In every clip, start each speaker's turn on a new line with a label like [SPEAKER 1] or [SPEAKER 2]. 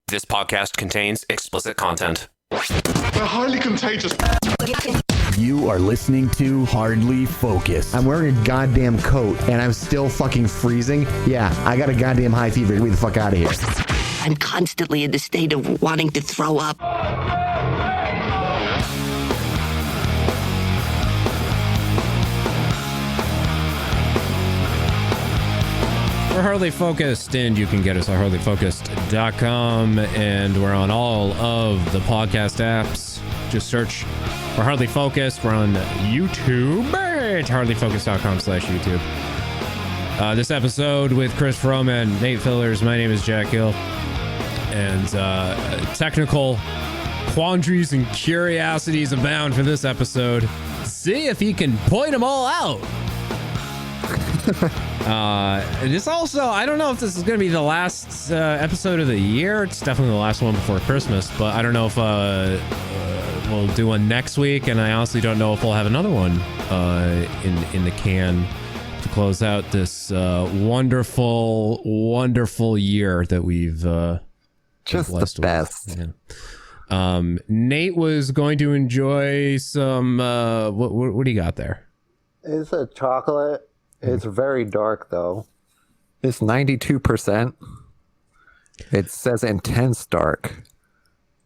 [SPEAKER 1] This podcast contains explicit content.
[SPEAKER 2] They're highly contagious.
[SPEAKER 3] You are listening to Hardly Focused.
[SPEAKER 4] I'm wearing a goddamn coat and I'm still fucking freezing. Yeah, I got a goddamn high fever. Get me the fuck out of here.
[SPEAKER 5] I'm constantly in the state of wanting to throw up.
[SPEAKER 6] We're Hardly Focused, and you can get us at hardlyfocused.com, and we're on all of the podcast apps. Just search for Hardly Focused. We're on YouTube at hardlyfocused.com/YouTube. This episode with Chris Fro and Nate Fillers. My name is Jack Hill, and technical quandaries and curiosities abound for this episode. See if he can point them all out. This also, I don't know if this is going to be the last episode of the year. It's definitely the last one before Christmas, but I don't know if we'll do one next week, and I honestly don't know if we'll have another one in the can to close out this wonderful, wonderful year that we've
[SPEAKER 7] just the best.
[SPEAKER 6] Yeah. Nate was going to enjoy some. What do you got there?
[SPEAKER 7] It's a chocolate. It's very dark, though. It's 92%. It says intense dark.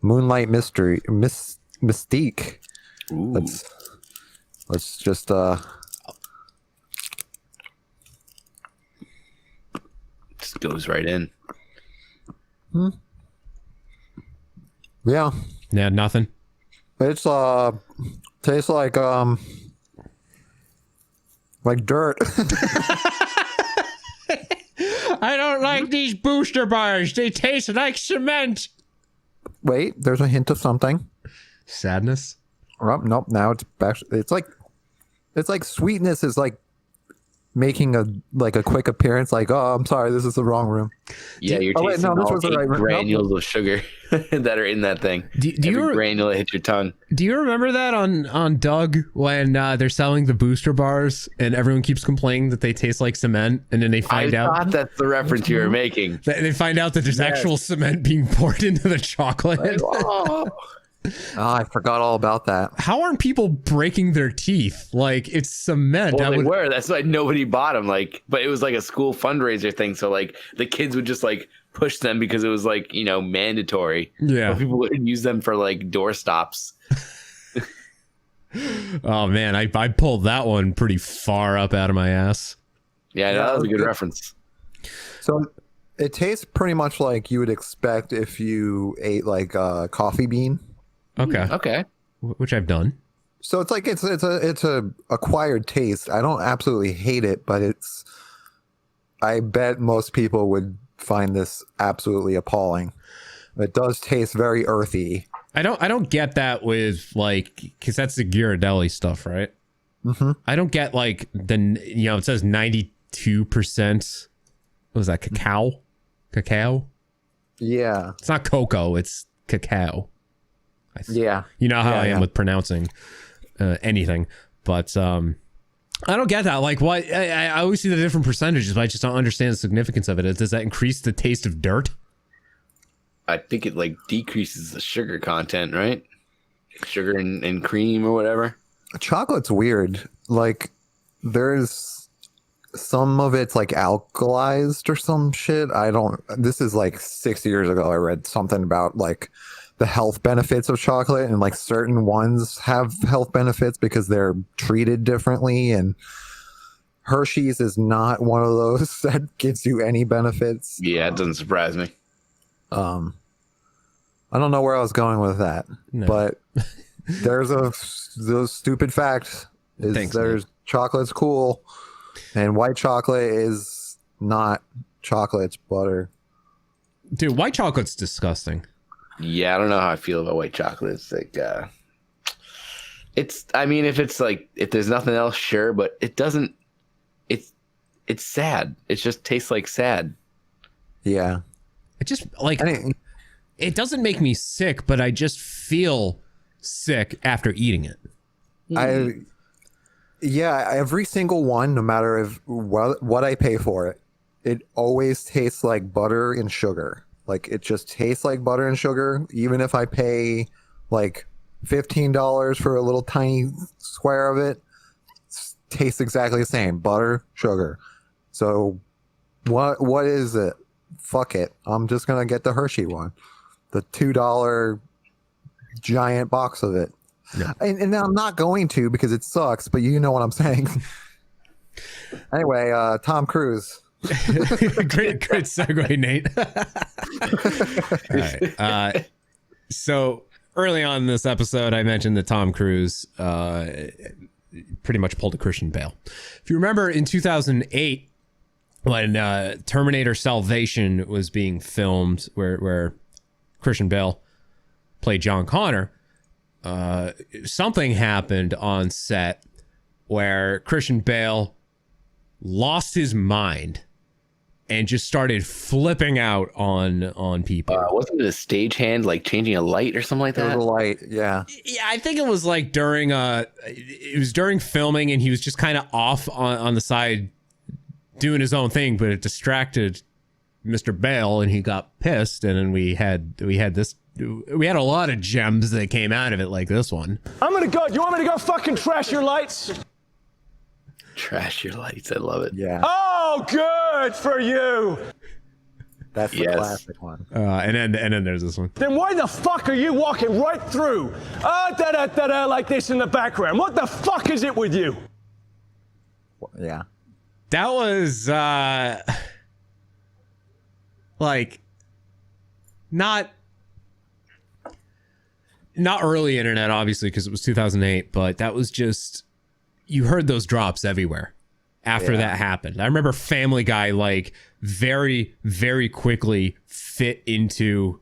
[SPEAKER 7] Moonlight mystery, mystique.
[SPEAKER 8] Ooh.
[SPEAKER 7] Let's just
[SPEAKER 8] Just goes right in.
[SPEAKER 7] Yeah.
[SPEAKER 6] Yeah, nothing.
[SPEAKER 7] It's tastes like dirt.
[SPEAKER 6] I don't like these booster bars. They taste like cement.
[SPEAKER 7] Wait, there's a hint of something.
[SPEAKER 6] Sadness?
[SPEAKER 7] Oh, nope. Now it's like sweetness is like making a quick appearance. Like, oh, I'm sorry, this is the wrong room.
[SPEAKER 8] Yeah, you're tasting all 8 granules of sugar that are in that thing. Every granule that hits your tongue.
[SPEAKER 6] Do you remember that on Doug when they're selling the booster bars and everyone keeps complaining that they taste like cement, and then they find out?
[SPEAKER 8] I thought that's the reference you were making.
[SPEAKER 6] They find out that there's actual cement being poured into the chocolate.
[SPEAKER 7] I forgot all about that.
[SPEAKER 6] How aren't people breaking their teeth? Like, it's cement.
[SPEAKER 8] Well, they were. That's why nobody bought them. Like, but it was like a school fundraiser thing. So like the kids would just like push them because it was like, you know, mandatory.
[SPEAKER 6] Yeah.
[SPEAKER 8] But people would use them for like door stops.
[SPEAKER 6] Oh man, I pulled that one pretty far up out of my ass.
[SPEAKER 8] Yeah, that was a good reference.
[SPEAKER 7] So it tastes pretty much like you would expect if you ate like a coffee bean.
[SPEAKER 6] Okay. Which I've done.
[SPEAKER 7] So it's like it's a acquired taste. I don't absolutely hate it, but I bet most people would find this absolutely appalling. It does taste very earthy.
[SPEAKER 6] I don't get that with like, because that's the Ghirardelli stuff, right?
[SPEAKER 7] Mm-hmm.
[SPEAKER 6] I don't get like it says 92%. What was that? Cacao?
[SPEAKER 7] Yeah.
[SPEAKER 6] It's not cocoa. It's cacao.
[SPEAKER 7] Yeah.
[SPEAKER 6] You know how I am
[SPEAKER 7] yeah.
[SPEAKER 6] with pronouncing anything, but I don't get that. Like, why? I always see the different percentages, but I just don't understand the significance of it. Does that increase the taste of dirt?
[SPEAKER 8] I think it like decreases the sugar content, right? Sugar and cream or whatever.
[SPEAKER 7] Chocolate's weird. Like, there's some of it's like alkalized or some shit. This is like 6 years ago. I read something about like the health benefits of chocolate, and like certain ones have health benefits because they're treated differently, and Hershey's is not one of those that gives you any benefits.
[SPEAKER 8] Yeah, it doesn't surprise me.
[SPEAKER 7] I don't know where I was going with that, but there's the stupid fact is there's chocolate's cool, and white chocolate is not chocolate, it's butter.
[SPEAKER 6] Dude, white chocolate's disgusting.
[SPEAKER 8] Yeah, I don't know how I feel about white chocolate. It's like, if there's nothing else, sure, but it doesn't, it's sad. It just tastes like sad.
[SPEAKER 7] Yeah.
[SPEAKER 6] It just, like, it doesn't make me sick, but I just feel sick after eating it.
[SPEAKER 7] Every single one, no matter what I pay for it, it always tastes like butter and sugar. Like it just tastes like butter and sugar, even if I pay like $15 for a little tiny square of it. Tastes exactly the same, butter, sugar. So what is it? Fuck it. I'm just gonna get the Hershey one, the $2 giant box of it.
[SPEAKER 6] Yeah.
[SPEAKER 7] And I'm not going to because it sucks, but you know what I'm saying. Anyway, Tom Cruise.
[SPEAKER 6] great segue, Nate. All right. So early on in this episode, I mentioned that Tom Cruise pretty much pulled a Christian Bale. If you remember in 2008, when Terminator Salvation was being filmed, where Christian Bale played John Connor, something happened on set where Christian Bale lost his mind and just started flipping out on people.
[SPEAKER 8] Wasn't it a stagehand like changing a light or something like that?
[SPEAKER 7] A light, yeah.
[SPEAKER 6] Yeah, I think it was like during filming, and he was just kind of off on the side doing his own thing, but it distracted Mr. Bale, and he got pissed, and then we had a lot of gems that came out of it, like this one.
[SPEAKER 9] I'm gonna go. You want me to go fucking trash your lights?
[SPEAKER 8] Trash your lights. I love it.
[SPEAKER 7] Yeah.
[SPEAKER 9] Oh, good for you.
[SPEAKER 7] That's the classic one.
[SPEAKER 6] And then there's this one.
[SPEAKER 9] Then why the fuck are you walking right through? Da-da-da-da, like this in the background. What the fuck is it with you?
[SPEAKER 7] Yeah.
[SPEAKER 6] That was like not early internet, obviously, because it was 2008, but that was just, you heard those drops everywhere after that happened. I remember Family Guy like very, very quickly fit into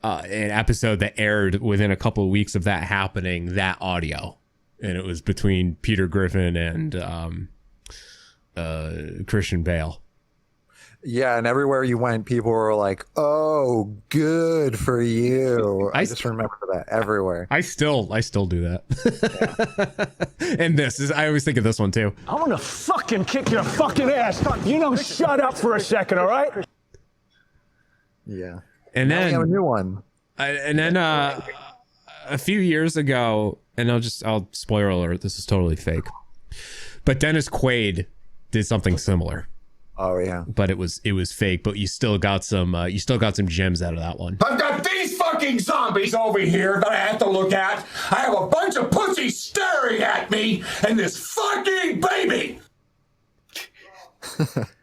[SPEAKER 6] an episode that aired within a couple of weeks of that happening, that audio. And it was between Peter Griffin and Christian Bale.
[SPEAKER 7] Yeah, and everywhere you went, people were like, "Oh, good for you." I just remember that everywhere.
[SPEAKER 6] I still do that. Yeah. And I always think of this one too.
[SPEAKER 9] I'm gonna fucking kick your fucking ass. You know, shut up for a second, all right?
[SPEAKER 7] Yeah.
[SPEAKER 6] And
[SPEAKER 7] now
[SPEAKER 6] then
[SPEAKER 7] we have a new one.
[SPEAKER 6] A few years ago, and I'll spoiler alert, this is totally fake. But Dennis Quaid did something similar.
[SPEAKER 7] Oh yeah,
[SPEAKER 6] but it was fake. But you still got some gems out of that one.
[SPEAKER 10] I've got these fucking zombies over here that I have to look at. I have a bunch of pussies staring at me, and this fucking baby.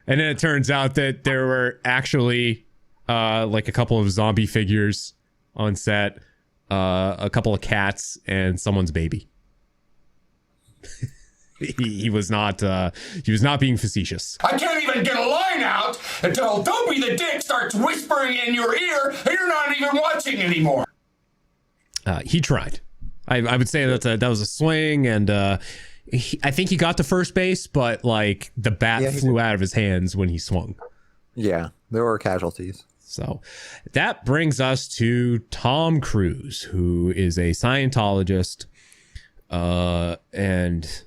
[SPEAKER 6] And then it turns out that there were actually like a couple of zombie figures on set, a couple of cats, and someone's baby. He was not being facetious.
[SPEAKER 10] I can't even get a line out until Dopey the Dick starts whispering in your ear and you're not even watching anymore.
[SPEAKER 6] He tried. I would say that was a swing, and I think he got to first base, but like the bat flew out of his hands when he swung.
[SPEAKER 7] Yeah, there were casualties.
[SPEAKER 6] So that brings us to Tom Cruise, who is a Scientologist, and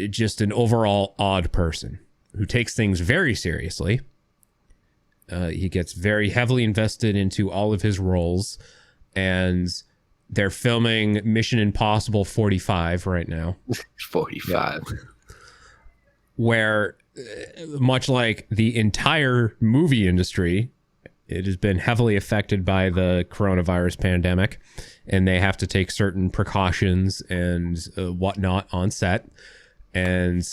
[SPEAKER 6] just an overall odd person who takes things very seriously. He gets very heavily invested into all of his roles, and they're filming Mission Impossible 45 right now.
[SPEAKER 8] 45.
[SPEAKER 6] Where, much like the entire movie industry, it has been heavily affected by the coronavirus pandemic, and they have to take certain precautions and whatnot on set. And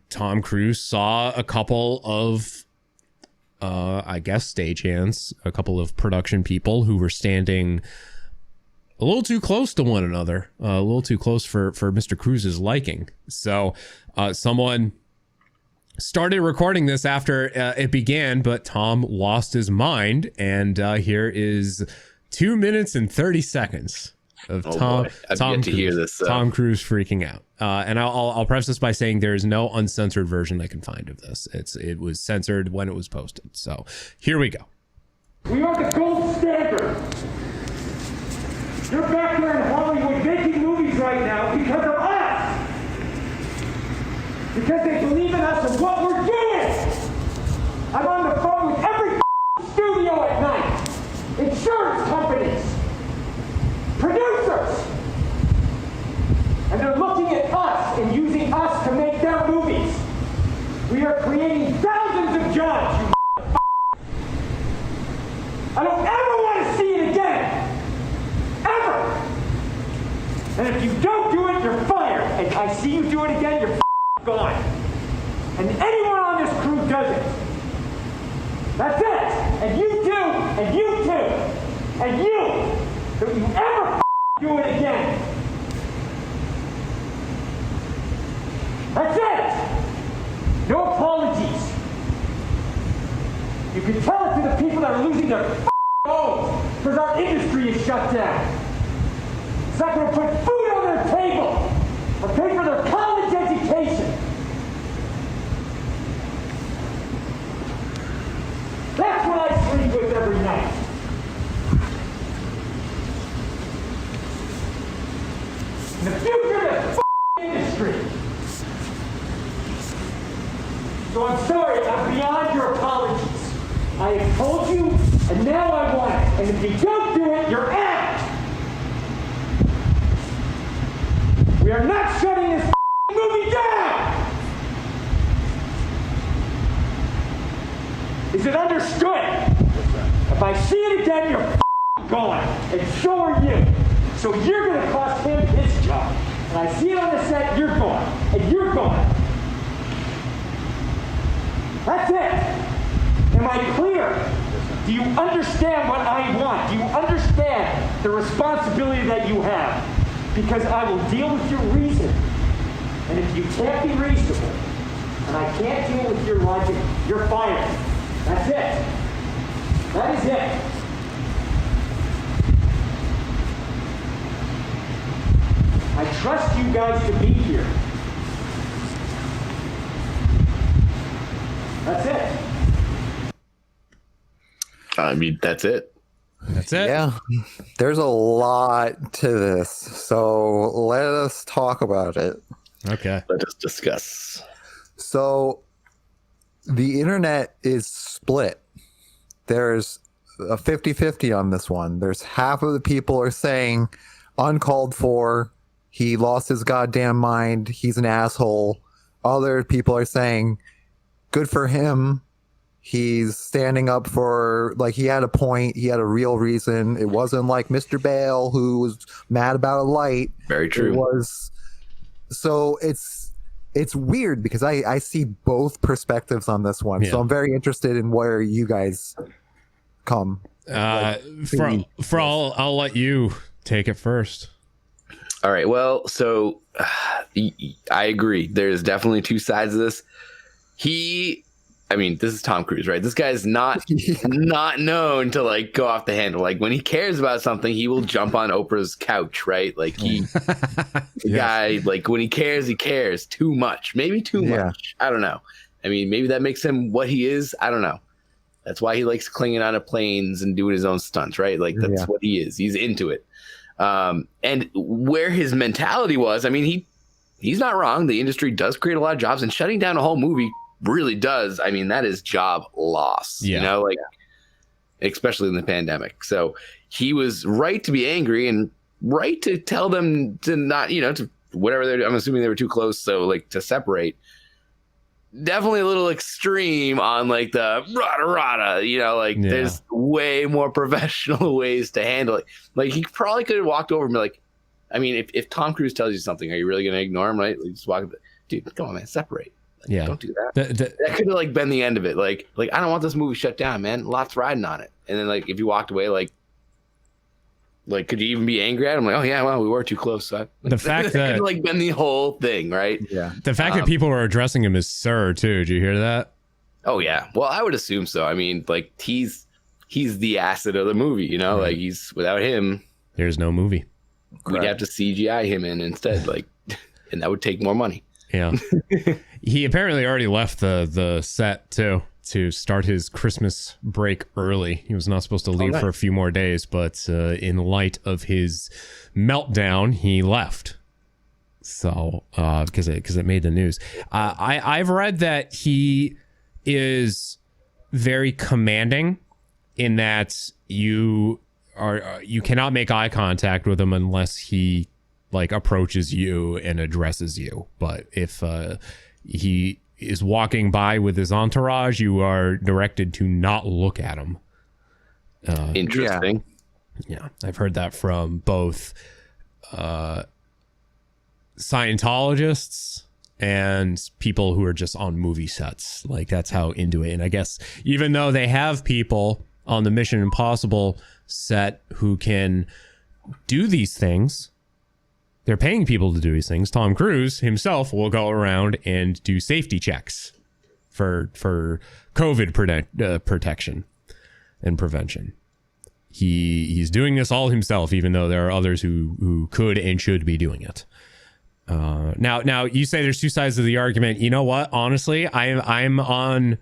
[SPEAKER 6] Tom Cruise saw a couple of, I guess, stagehands, a couple of production people who were standing a little too close to one another, a little too close for Mr. Cruise's liking. So someone started recording this after it began, but Tom lost his mind. And here is 2 minutes and 30 seconds of Tom Cruise freaking out. And I'll preface this by saying there is no uncensored version I can find of this. It was censored when it was posted. So here we go.
[SPEAKER 11] We are the gold standard. You're back there in Hollywood making movies right now because of us. Because they believe in us and what we're doing. I'm on the phone with every I don't ever want to see it again. Ever. And if you don't do it, you're fired. And I see you do it again, you're gone. And anyone on this crew does it. That's it. And you too. And you too. And you. Don't you ever do it again. That's it. No apologies. You can tell it to the people that are losing their homes because our industry is shut down. It's not going to put food on their table or pay for their college education. That's what I sleep with every night. And the future of this industry. So I'm sorry, I'm beyond your apologies. I have told you, and now I want it. And if you don't do it, you're out. We are not shutting this movie down. Is it understood? If I see it again, you're gone. And so are you. So you're going to cost him his job. And I see it on the set, you're gone. And you're gone. That's it. Am I clear? Do you understand what I want? Do you understand the responsibility that you have? Because I will deal with your reason. And if you can't be reasonable, and I can't deal with your logic, you're fired. That's it. That is it. I trust you guys to be here. That's it.
[SPEAKER 8] I mean, that's it.
[SPEAKER 6] That's it.
[SPEAKER 7] Yeah, there's a lot to this, so let us talk about it.
[SPEAKER 6] Okay.
[SPEAKER 8] Let us discuss.
[SPEAKER 7] So the internet is split. There's a 50-50 on this one. There's half of the people are saying uncalled for, he lost his goddamn mind, he's an asshole. Other people are saying good for him, he's standing up for, like, he had a point, he had a real reason. It wasn't like Mr. Bale who was mad about a light.
[SPEAKER 8] Very true.
[SPEAKER 7] It was, so it's weird because I see both perspectives on this one.
[SPEAKER 6] Yeah.
[SPEAKER 7] So I'm very interested in where you guys come.
[SPEAKER 6] I'll let you take it first.
[SPEAKER 8] All right. Well, so I agree. There's definitely two sides of this. I mean, this is Tom Cruise, right? This guy's not known to like go off the handle. Like when he cares about something, he will jump on Oprah's couch, right? Like the guy, like when he cares too much, maybe too much. I don't know. I mean, maybe that makes him what he is. I don't know. That's why he likes clinging onto planes and doing his own stunts, right? Like that's what he is. He's into it. And where his mentality was, I mean, he's not wrong. The industry does create a lot of jobs, and shutting down a whole movie really does. I mean, that is job loss, you know, like especially in the pandemic. So he was right to be angry and right to tell them to not, you know, to whatever I'm assuming they were too close. So like to separate. Definitely a little extreme on like the rada, you know, like there's way more professional ways to handle it. Like he probably could have walked over and be like, I mean, if Tom Cruise tells you something, are you really going to ignore him? Right? Like, just walk, dude, come on, man, separate. Like, don't do that. That could have like been the end of it. Like I don't want this movie shut down, man. Lots riding on it. And then like if you walked away, like could you even be angry at him? Like, oh yeah, well, we were too close. So
[SPEAKER 6] The fact that
[SPEAKER 8] could like been the whole thing, right?
[SPEAKER 7] Yeah.
[SPEAKER 6] The fact that people were addressing him as sir too. Did you hear that?
[SPEAKER 8] Oh yeah. Well, I would assume so. I mean, like he's the asset of the movie, you know. Like he's without him,
[SPEAKER 6] there's no movie.
[SPEAKER 8] We'd have to CGI him in instead, like, and that would take more money.
[SPEAKER 6] Yeah. He apparently already left the set too to start his Christmas break early. He was not supposed to leave for a few more days, but in light of his meltdown, he left. So because it made the news. I've read that he is very commanding in that you cannot make eye contact with him unless he like approaches you and addresses you. But if he is walking by with his entourage, you are directed to not look at him.
[SPEAKER 8] Interesting.
[SPEAKER 6] Yeah, I've heard that from both Scientologists and people who are just on movie sets. Like, that's how into it. And I guess even though they have people on the Mission Impossible set who can do these things, they're paying people to do these things. Tom Cruise himself will go around and do safety checks for COVID protection and prevention. He's doing this all himself, even though there are others who could and should be doing it. Now you say there's two sides of the argument. You know what? Honestly, I'm on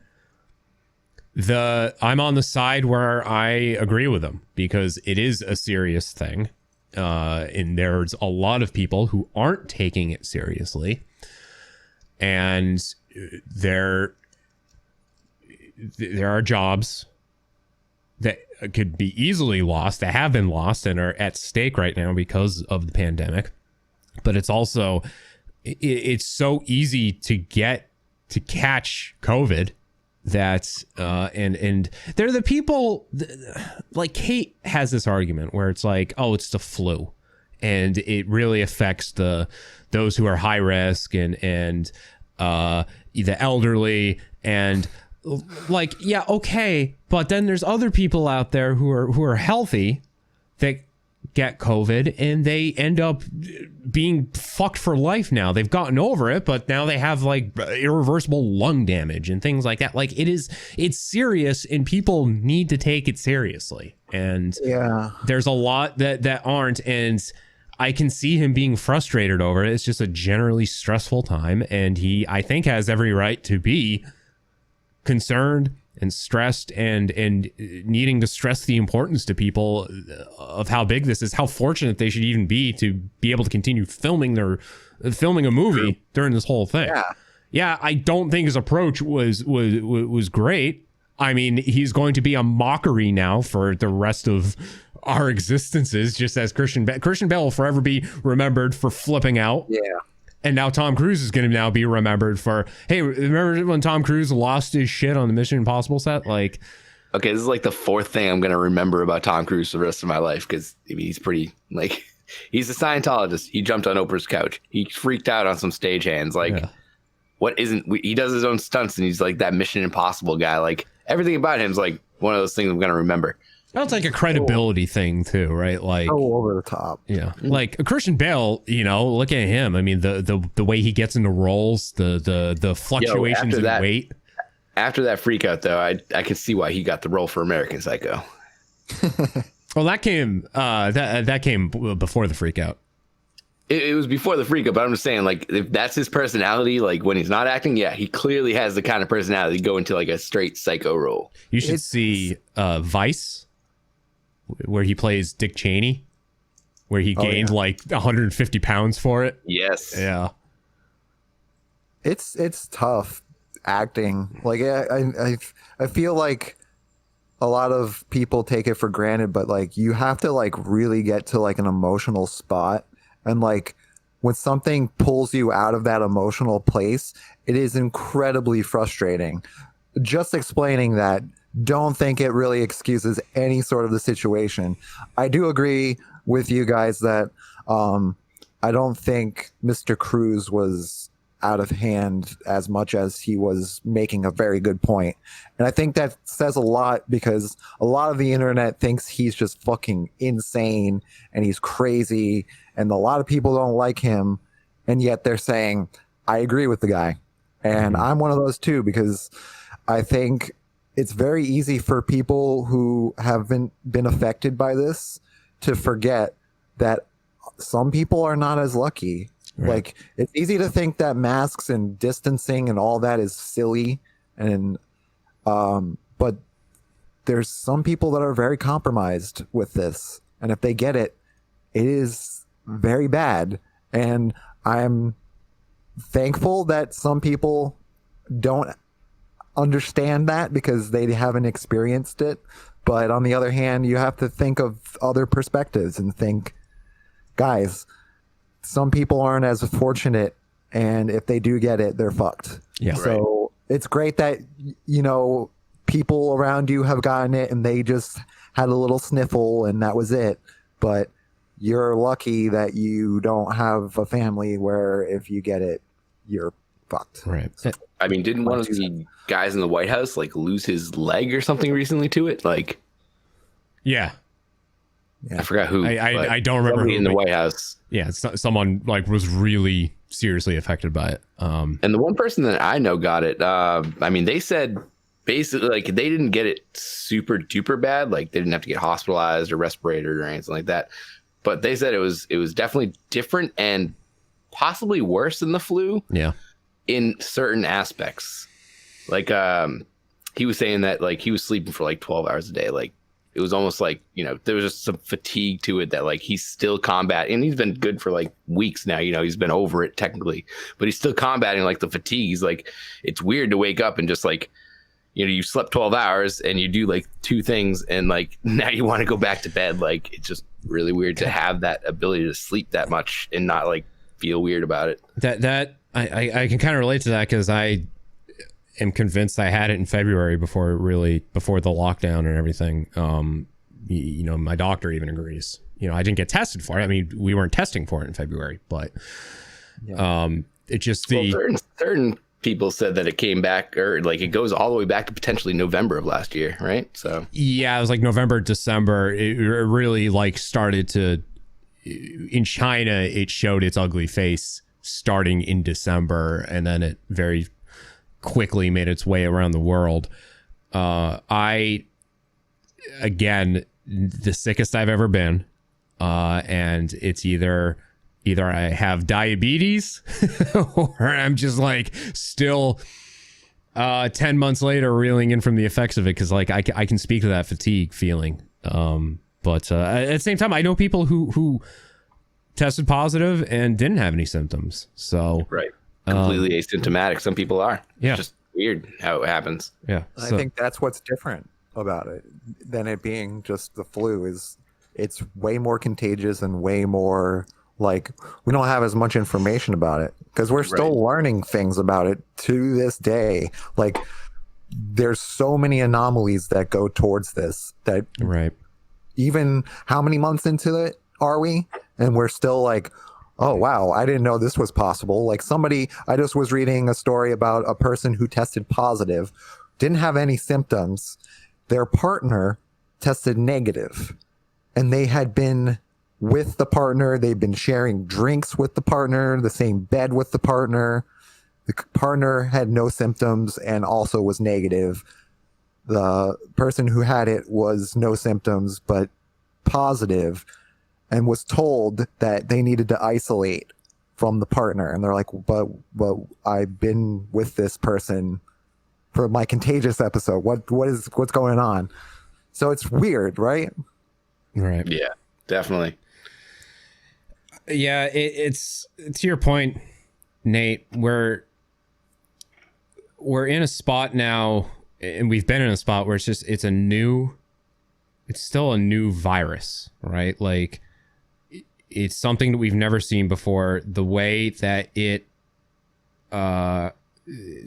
[SPEAKER 6] the side where I agree with him, because it is a serious thing. And there's a lot of people who aren't taking it seriously, and there are jobs that could be easily lost, that have been lost and are at stake right now because of the pandemic. But it's also, it's so easy to catch COVID that, and they're the people, like Kate has this argument where it's like, oh, it's the flu, and it really affects those who are high risk and the elderly, and like, yeah, okay, but then there's other people out there who are healthy that get COVID and they end up being fucked for life now. They've gotten over it, but now they have like irreversible lung damage and things like that. Like, it's serious, and people need to take it seriously. And
[SPEAKER 7] yeah,
[SPEAKER 6] there's a lot that aren't, and I can see him being frustrated over it. It's just a generally stressful time, and he, I think, has every right to be concerned and stressed and needing to stress the importance to people of how big this is, how fortunate they should even be to be able to continue filming a movie during this whole thing. Yeah, I don't think his approach was great. I mean, he's going to be a mockery now for the rest of our existences, just as Christian Bale will forever be remembered for flipping out.
[SPEAKER 7] Yeah.
[SPEAKER 6] And now Tom Cruise is going to now be remembered for, hey, remember when Tom Cruise lost his shit on the Mission Impossible set? Like,
[SPEAKER 8] okay, this is like the fourth thing I'm going to remember about Tom Cruise for the rest of my life, because I mean, he's pretty, like, he's a Scientologist. He jumped on Oprah's couch. He freaked out on some stagehands. Like,
[SPEAKER 6] yeah.
[SPEAKER 8] He does his own stunts, and he's like that Mission Impossible guy. Like, everything about him's like one of those things I'm going to remember.
[SPEAKER 6] That's like a credibility thing too, right? Like,
[SPEAKER 7] so over the top.
[SPEAKER 6] Yeah, like Christian Bale. You know, look at him. I mean, the way he gets into roles, the fluctuations in weight.
[SPEAKER 8] After that freak out, though, I could see why he got the role for American Psycho.
[SPEAKER 6] Well, that came that came before the freak out.
[SPEAKER 8] It was before the freak out, but I'm just saying, like, if that's his personality, like when he's not acting, yeah, he clearly has the kind of personality to go into like a straight psycho role.
[SPEAKER 6] You should see Vice, where he plays Dick Cheney, where he gained like 150 pounds for it.
[SPEAKER 8] Yes.
[SPEAKER 6] Yeah.
[SPEAKER 7] It's tough acting. Like, I feel like a lot of people take it for granted, but like you have to like really get to like an emotional spot, and like when something pulls you out of that emotional place, it is incredibly frustrating. Just explaining that, don't think it really excuses any sort of the situation. I do agree with you guys that I don't think Mr. Cruise was out of hand as much as he was making a very good point. And I think that says a lot, because a lot of the internet thinks he's just fucking insane and he's crazy, and a lot of people don't like him, and yet they're saying, I agree with the guy. And I'm one of those too, because I think it's very easy for people who have been affected by this to forget that some people are not as lucky. Right. Like, it's easy to think that masks and distancing and all that is silly, and but there's some people that are very compromised with this, and if they get it, it is very bad. And I'm thankful that some people don't understand that because they haven't experienced it. But on the other hand, you have to think of other perspectives and think, guys, some people aren't as fortunate, and if they do get it, they're fucked.
[SPEAKER 6] Yeah.
[SPEAKER 7] So it's great that, you know, people around you have gotten it and they just had a little sniffle and that was it. But you're lucky that you don't have a family where if you get it, you're fucked.
[SPEAKER 6] Right.
[SPEAKER 8] I mean, didn't one of the guys in the White House like lose his leg or something recently to it? Like,
[SPEAKER 6] yeah.
[SPEAKER 8] I forgot who.
[SPEAKER 6] I don't remember who
[SPEAKER 8] in the White House.
[SPEAKER 6] Yeah, someone like was really seriously affected by it.
[SPEAKER 8] And the one person that I know got it. I mean, they said basically like they didn't get it super duper bad. Like they didn't have to get hospitalized or respirated or anything like that. But they said it was definitely different and possibly worse than the flu.
[SPEAKER 6] Yeah.
[SPEAKER 8] In certain aspects, like he was saying that like he was sleeping for like 12 hours a day. Like it was almost like, you know, there was just some fatigue to it that like he's still combating, and he's been good for like weeks now. You know, he's been over it technically, but he's still combating like the fatigue. He's like, it's weird to wake up and just like, you know, you slept 12 hours and you do like 2 things and like now you want to go back to bed. Like it's just really weird to have that ability to sleep that much and not like feel weird about it.
[SPEAKER 6] That I can kind of relate to that because I am convinced I had it in February before the lockdown and everything. You know, my doctor even agrees. You know, I didn't get tested for it. I mean, we weren't testing for it in February, but it just
[SPEAKER 8] certain people said that it came back, or like it goes all the way back to potentially November of last year, right? So
[SPEAKER 6] yeah, it was like November, December. It really like started to in China. It showed its ugly face starting in December, and then it very quickly made its way around the world. Again, the sickest I've ever been, and it's either I have diabetes or I'm just like still 10 months later reeling in from the effects of it, because like I can speak to that fatigue feeling. But at the same time, I know people who tested positive and didn't have any symptoms. So
[SPEAKER 8] right, completely asymptomatic. Some people are.
[SPEAKER 6] Yeah,
[SPEAKER 8] it's just weird how it happens.
[SPEAKER 6] Yeah,
[SPEAKER 7] I think that's what's different about it than it being just the flu. Is it's way more contagious and way more like we don't have as much information about it because we're still learning things about it to this day. Like there's so many anomalies that go towards this that even how many months into it are we? And we're still like, oh, wow, I didn't know this was possible. Like I just was reading a story about a person who tested positive, didn't have any symptoms. Their partner tested negative, and they had been with the partner. They'd been sharing drinks with the partner, the same bed with the partner. The partner had no symptoms and also was negative. The person who had it was no symptoms, but positive, and was told that they needed to isolate from the partner. And they're like, but I've been with this person for my contagious episode. What's going on? So it's weird, right?
[SPEAKER 6] Right.
[SPEAKER 8] Yeah, definitely.
[SPEAKER 6] Yeah, it's to your point, Nate, we're in a spot now, and we've been in a spot where it's still a new virus, right? Like it's something that we've never seen before. The way that it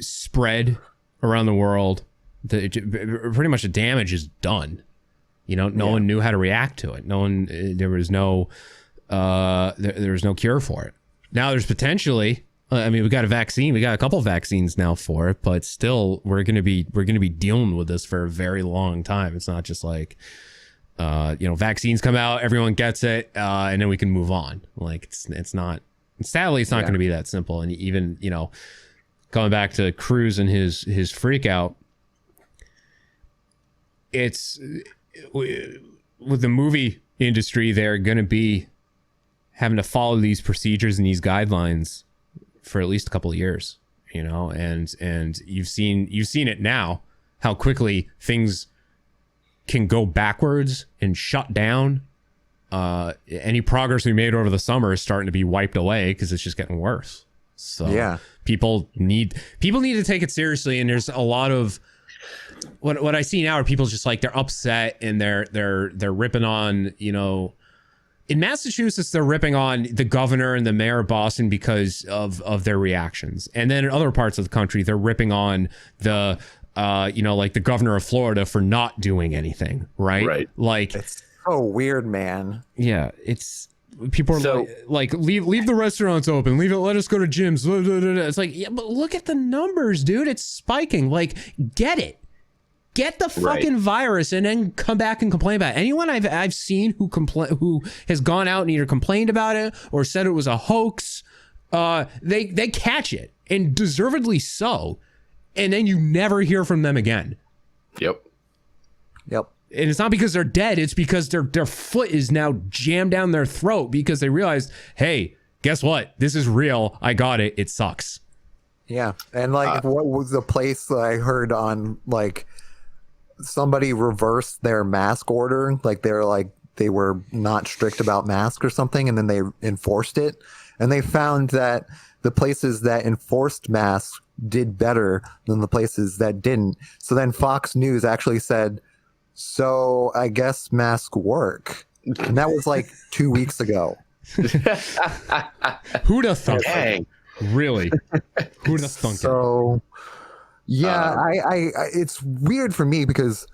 [SPEAKER 6] spread around the world, pretty much the damage is done. You know, no one knew how to react to it. There was no cure for it. Now there's potentially, I mean, we got a vaccine, we got a couple of vaccines now for it, but still we're going to be dealing with this for a very long time. It's not just like, vaccines come out, everyone gets it, and then we can move on. Like it's not, sadly, it's not going to be that simple. And even, coming back to Cruz and his freak out, it's with the movie industry, they're going to be having to follow these procedures and these guidelines for at least a couple of years, and you've seen it now, how quickly things can go backwards and shut down. Any progress we made over the summer is starting to be wiped away because it's just getting worse. So people need to take it seriously. And there's a lot of what I see now are people just like, they're upset and they're ripping on, in Massachusetts, they're ripping on the governor and the mayor of Boston because of their reactions. And then in other parts of the country, they're ripping on the like the governor of Florida for not doing anything, right?
[SPEAKER 8] Right.
[SPEAKER 6] Like,
[SPEAKER 7] It's so weird, man.
[SPEAKER 6] yeah, it's people are like leave the restaurants open, let us go to gyms. It's like, yeah, but look at the numbers, dude. It's spiking. Like, get the fucking virus and then come back and complain about it. Anyone I've seen who has gone out and either complained about it or said it was a hoax, they catch it, and deservedly so, and then you never hear from them again.
[SPEAKER 8] Yep.
[SPEAKER 6] And it's not because they're dead, it's because their foot is now jammed down their throat because they realized, hey, guess what? This is real. I got it. It sucks.
[SPEAKER 7] Yeah. And like, what was the place that I heard on, like, somebody reversed their mask order? Like, they were not strict about masks or something, and then they enforced it. And they found that the places that enforced masks did better than the places that didn't. So then Fox News actually said, so I guess masks work. And that was like 2 weeks ago.
[SPEAKER 6] Who'd have thunk it? Really? Who'd have thunk it?
[SPEAKER 7] So, yeah, I it's weird for me because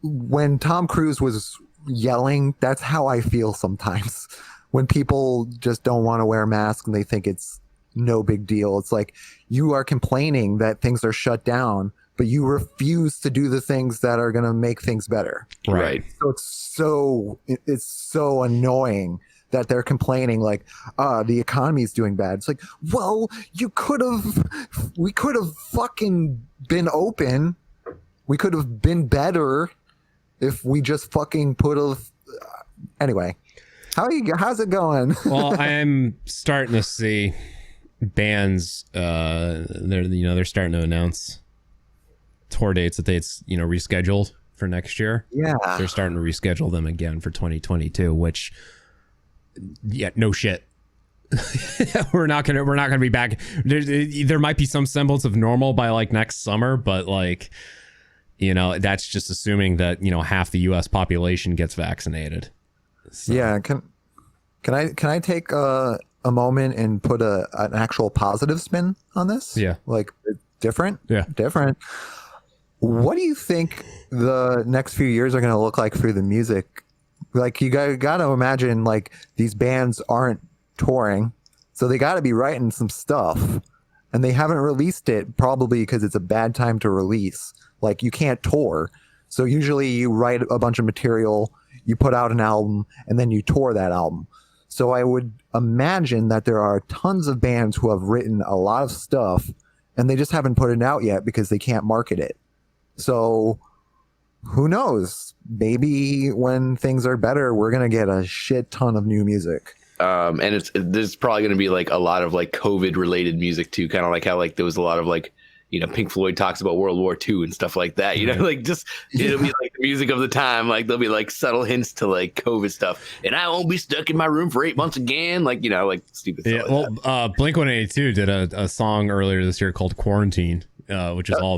[SPEAKER 7] when Tom Cruise was yelling, that's how I feel sometimes. When people just don't want to wear a mask and they think it's no big deal. It's like, you are complaining that things are shut down, but you refuse to do the things that are going to make things better.
[SPEAKER 8] Right.
[SPEAKER 7] So it's so annoying that they're complaining like, the economy is doing bad. It's like, well, we could have fucking been open. We could have been better if we just fucking anyway. How's it going?
[SPEAKER 6] Well, I am starting to see bands, they're starting to announce tour dates that they rescheduled for next year.
[SPEAKER 7] Yeah,
[SPEAKER 6] they're starting to reschedule them again for 2022, which, yeah, no shit. we're not gonna be back. There might be some semblance of normal by like next summer, but like, that's just assuming that half the U.S. population gets vaccinated. So.
[SPEAKER 7] Yeah, can I take a moment and put an actual positive spin on this?
[SPEAKER 6] Yeah,
[SPEAKER 7] like different.
[SPEAKER 6] Yeah,
[SPEAKER 7] different. What do you think the next few years are going to look like for the music? Like, you got to imagine, like, these bands aren't touring, so they got to be writing some stuff, and they haven't released it probably because it's a bad time to release. Like, you can't tour, so usually you write a bunch of material, you put out an album, and then you tour that album. So I would imagine that there are tons of bands who have written a lot of stuff, and they just haven't put it out yet because they can't market it. So who knows? Maybe when things are better, we're going to get a shit ton of new music.
[SPEAKER 8] And there's probably going to be like a lot of like COVID related music too. Kind of like how like there was a lot of like, Pink Floyd talks about World War II and stuff like that, like just, it'll be like the music of the time. Like there'll be like subtle hints to like COVID stuff, and I won't be stuck in my room for 8 months again. Like, like stupid stuff.
[SPEAKER 6] Yeah. Well, Blink-182 did a song earlier this year called Quarantine, which is all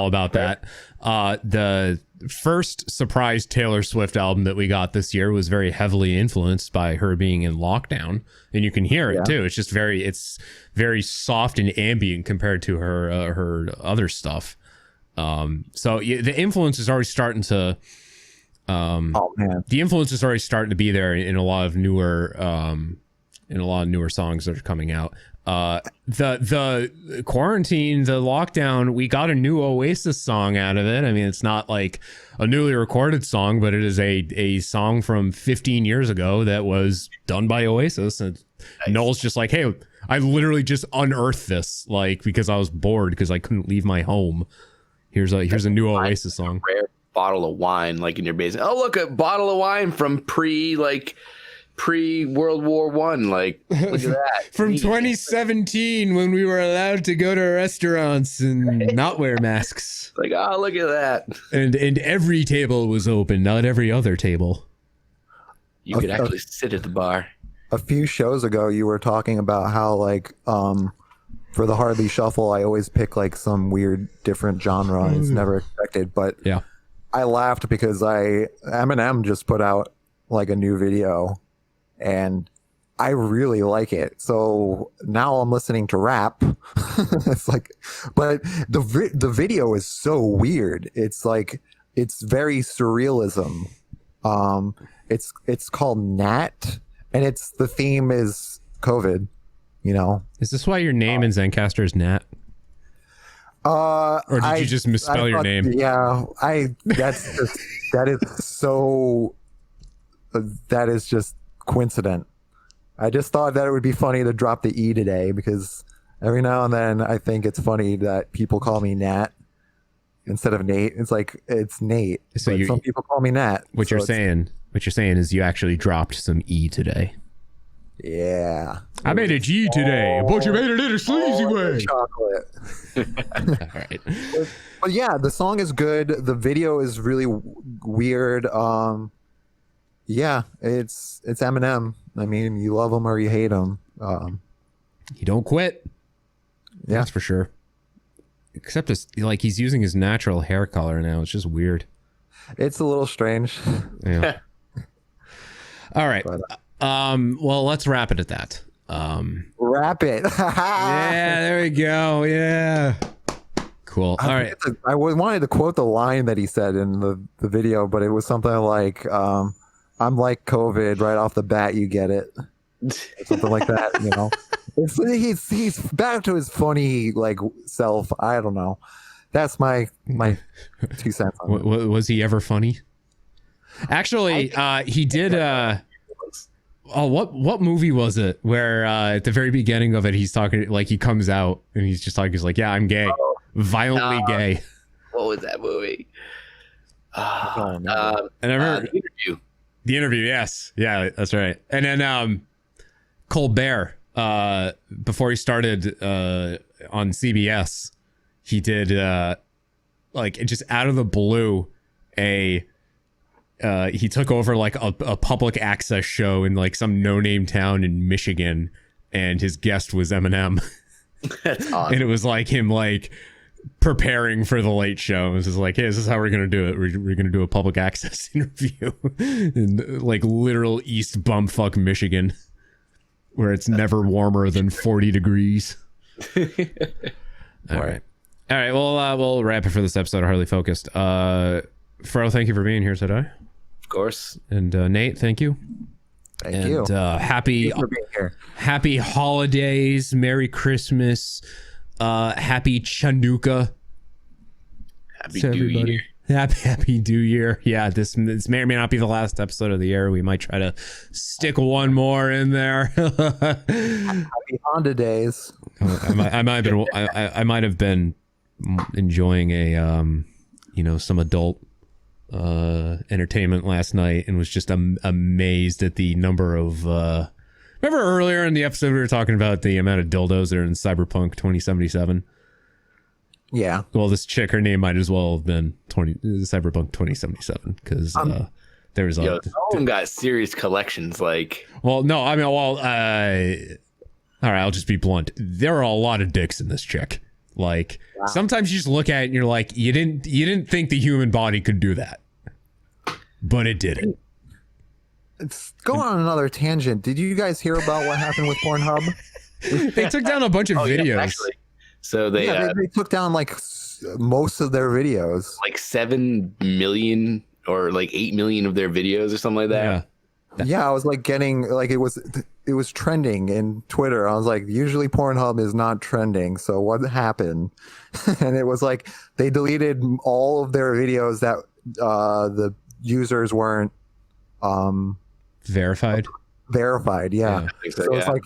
[SPEAKER 6] about that. The first surprise Taylor Swift album that we got this year was very heavily influenced by her being in lockdown, and you can hear it too. It's just it's very soft and ambient compared to her other stuff. So the influence is already starting to the influence is already starting to be there in a lot of newer songs that are coming out. The quarantine, the lockdown, we got a new Oasis song out of it. I mean, it's not like a newly recorded song, but it is a song from 15 years ago that was done by Oasis. And Noel's just like, hey, I literally just unearthed this, like, because I was bored because I couldn't leave my home. Here's a new Oasis song.
[SPEAKER 8] Rare bottle of wine, like in your basement. Oh, look, a bottle of wine from pre-World War One, like, look at that.
[SPEAKER 6] From 2017, when we were allowed to go to restaurants and not wear masks.
[SPEAKER 8] Like, oh, look at that.
[SPEAKER 6] And every table was open, not every other table.
[SPEAKER 8] You could actually sit at the bar.
[SPEAKER 7] A few shows ago, you were talking about how, like, for the Hardly Shuffle, I always pick like some weird different genre. It's never expected, but
[SPEAKER 6] yeah,
[SPEAKER 7] I laughed because Eminem just put out like a new video, and I really like it. So now I'm listening to rap. It's like, but the video is so weird. It's like, it's very surrealism. It's called Nat, and the theme is COVID. You know,
[SPEAKER 6] is this why your name in Zencaster is Nat? Or did you just misspell your name?
[SPEAKER 7] Yeah, that is just coincident. I just thought that it would be funny to drop the E today, because every now and then I think it's funny that people call me Nat instead of Nate. It's like, it's Nate. So some people call me Nat.
[SPEAKER 6] What you're saying is you actually dropped some E today.
[SPEAKER 7] Yeah.
[SPEAKER 6] I made a G today, but you made it in a sleazy way.
[SPEAKER 7] Chocolate.
[SPEAKER 6] All right.
[SPEAKER 7] But yeah, the song is good. The video is really weird. Yeah, it's Eminem. I mean, you love him or you hate him.
[SPEAKER 6] You don't quit.
[SPEAKER 7] Yeah,
[SPEAKER 6] that's for sure. Except it's like he's using his natural hair color now. It's just weird.
[SPEAKER 7] It's a little strange.
[SPEAKER 6] Yeah. All right. Well, let's wrap it at that.
[SPEAKER 7] Wrap it.
[SPEAKER 6] Yeah, there we go. Yeah. Cool. All right.
[SPEAKER 7] I wanted to quote the line that he said in the video, but it was something like, I'm like COVID, right off the bat, you get it. Something like that, you know. He's back to his funny like self. I don't know. That's my 2 cents on it.
[SPEAKER 6] Was he ever funny? Actually, he did. What movie was it where at the very beginning of it he's talking, like he comes out and he's just talking, he's like, yeah, I'm gay, violently gay.
[SPEAKER 8] What was that movie?
[SPEAKER 6] And I remember the interview. Yes, yeah, that's right. And then Colbert, before he started on CBS, he did like just out of the blue he took over like a public access show in like some no-name town in Michigan, and his guest was Eminem.
[SPEAKER 8] That's awesome.
[SPEAKER 6] And it was like him like preparing for the Late Show. It was just like, hey, this is how we're gonna do it. We're gonna do a public access interview in like literal East Bumfuck, Michigan, where it's never warmer than 40 degrees. All right. Well, we'll wrap it for this episode of Hardly Focused. Fro, thank you for being here today.
[SPEAKER 8] Of course.
[SPEAKER 6] And Nate, thank you.
[SPEAKER 7] Thank you.
[SPEAKER 6] Happy holidays, Merry Christmas, happy Chanukah.
[SPEAKER 8] Happy New Year.
[SPEAKER 6] Happy New Year. Yeah, this may or may not be the last episode of the year. We might try to stick one more in there.
[SPEAKER 7] Happy Honda days.
[SPEAKER 6] I might have been enjoying a some adult entertainment last night, and was just amazed at the number of remember earlier in the episode we were talking about the amount of dildos that are in Cyberpunk 2077.
[SPEAKER 7] Yeah,
[SPEAKER 6] well, this chick, her name might as well have been Cyberpunk 2077, because there was
[SPEAKER 8] all of them got serious collections. Like,
[SPEAKER 6] well, no, I mean, all right, I'll just be blunt. There are a lot of dicks in this chick. Like, wow. Sometimes you just look at it and you're like, you didn't think the human body could do that, but it did it.
[SPEAKER 7] It's going on another tangent. Did you guys hear about what happened with Pornhub?
[SPEAKER 6] They took down a bunch of videos. Yeah,
[SPEAKER 8] actually. So they
[SPEAKER 7] took down like most of their videos,
[SPEAKER 8] like 7 million or like 8 million of their videos or something like that.
[SPEAKER 7] Yeah, I was like getting like it was trending in Twitter. I was like, usually Pornhub is not trending, so what happened? And it was like they deleted all of their videos that the users weren't
[SPEAKER 6] verified.
[SPEAKER 7] Yeah. So it's like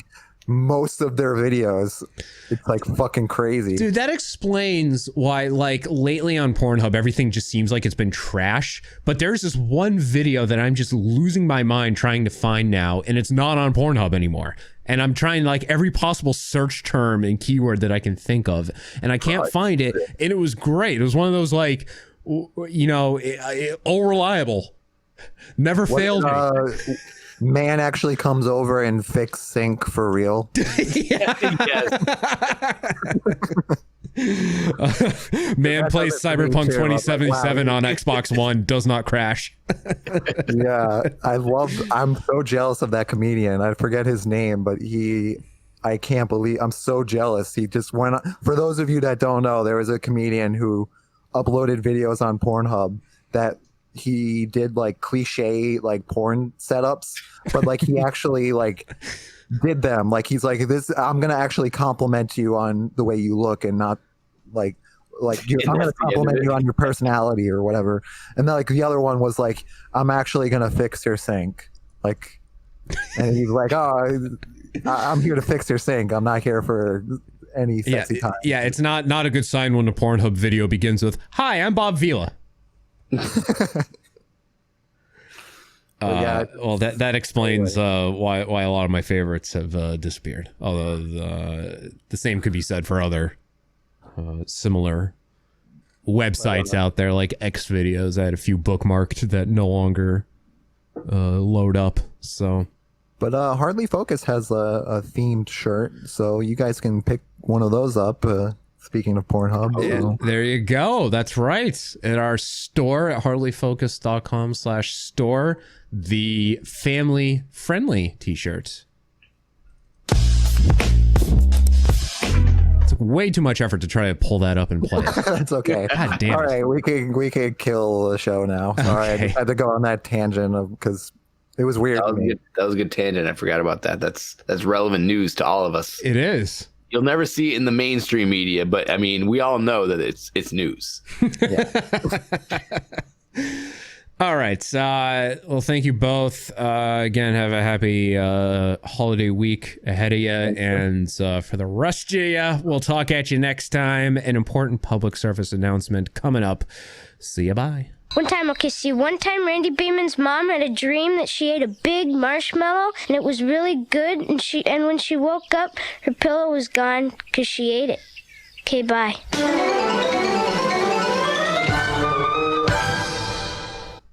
[SPEAKER 7] most of their videos, it's like fucking crazy.
[SPEAKER 6] Dude, that explains why like lately on Pornhub everything just seems like it's been trash, but there's this one video that I'm just losing my mind trying to find now, and it's not on Pornhub anymore, and I'm trying like every possible search term and keyword that I can think of, and I can't find it. And it was great. It was one of those like all reliable, never failed me.
[SPEAKER 7] Man actually comes over and fix sink for real.
[SPEAKER 8] Yes.
[SPEAKER 6] Man plays Cyberpunk 2077 on Xbox One, does not crash.
[SPEAKER 7] Yeah, I'm so jealous of that comedian. I forget his name, but I can't believe, I'm so jealous. He just went, for those of you that don't know, there was a comedian who uploaded videos on Pornhub that he did like cliche like porn setups, but like he actually like did them. Like he's like, this, I'm gonna actually compliment you on the way you look and not like I'm gonna compliment you on your personality or whatever. And then like the other one was like, I'm actually gonna fix your sink. Like, and he's like, oh, I'm here to fix your sink. I'm not here for any sexy time.
[SPEAKER 6] Yeah, it's not a good sign when a Pornhub video begins with, "Hi, I'm Bob Vila." Well, that explains why a lot of my favorites have disappeared. Although the same could be said for other similar websites out there, like X videos. I had a few bookmarked that no longer load up. So,
[SPEAKER 7] but Hardly Focus has a themed shirt, so you guys can pick one of those up. Speaking of Pornhub.
[SPEAKER 6] Yeah, there you go. That's right. At our store at hardlyfocus.com/store, the family friendly t-shirts. It's way too much effort to try to pull that up and play it.
[SPEAKER 7] That's okay.
[SPEAKER 6] God damn it.
[SPEAKER 7] All right, we could kill the show now. Sorry, I just had to go on that tangent because it was weird.
[SPEAKER 8] That was a good tangent. I forgot about that. That's relevant news to all of us.
[SPEAKER 6] It is.
[SPEAKER 8] You'll never see it in the mainstream media, but I mean, we all know that it's news.
[SPEAKER 6] All right. Well, thank you both. Again, have a happy holiday week ahead of you. And for the rest of you, we'll talk at you next time. An important public service announcement coming up. See ya. Bye.
[SPEAKER 12] One time Randy Beeman's mom had a dream that she ate a big marshmallow and it was really good, and when she woke up, her pillow was gone because she ate it. Okay, bye.